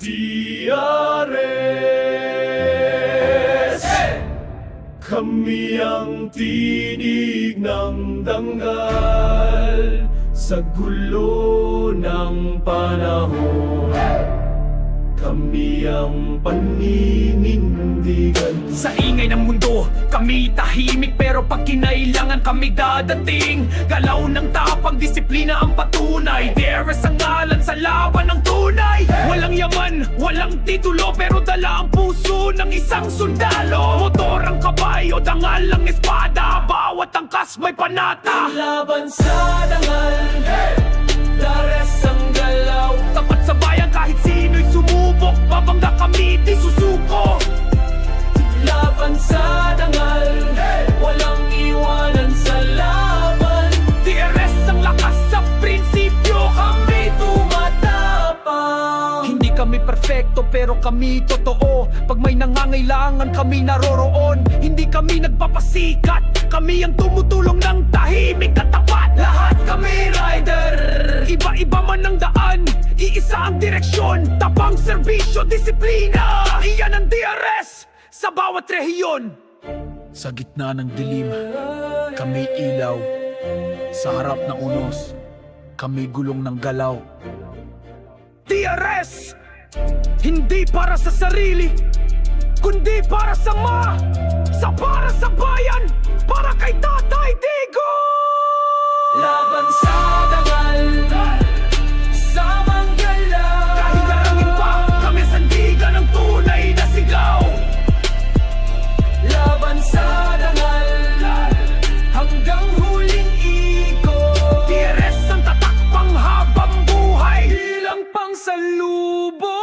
DRS, kami ang tinig ng danggal sa gulo ng panahon. Kami ang paninindigan. Sa ingay ng mundo, kami tahimik, pero pag kinailangan kami dadating. Galaw ng tapang, disiplina ang patunay. DRS ang ngalan sa laban ng tunay. Walang yaman, walang titulo, pero dala ang puso ng isang sundalo. Motor ang kabayo, dangal ang espada, bawat angkas may panata. Laban sa dangal, DRS ang galaw. Tapat sa bayan kahit sino'y sumubok, babangga kami di susuko. Laban sa dangal, walang iwanan sa laban. DRS ang lakas sa prinsipyo, kami tumatapang. Hindi kami perfecto pero kami totoo. Pag may nangangailangan kami naroroon. Hindi kami nagpapasikat, kami ang tumutulong ng tahimik at tapat. Lahat kami rider, iba-iba man ang daan, iisa ang direksyon. Tapang serbisyo, disiplina, iyan ang DRS sa bawat rehiyon. Sa gitna ng dilim, kami ilaw. Sa harap ng unos, kami gulong ng galaw. DRS! Hindi para sa sarili, kundi para sa para sa bayan, para kay Tatay Digo! Laban sa dangal, samang galaw. Kahit narangin pa, kami sandigan ng tunay na sigaw. Laban sa dangal, hanggang huling ikot. DRS ang tatak panghabang buhay, Ilang pangsalubong.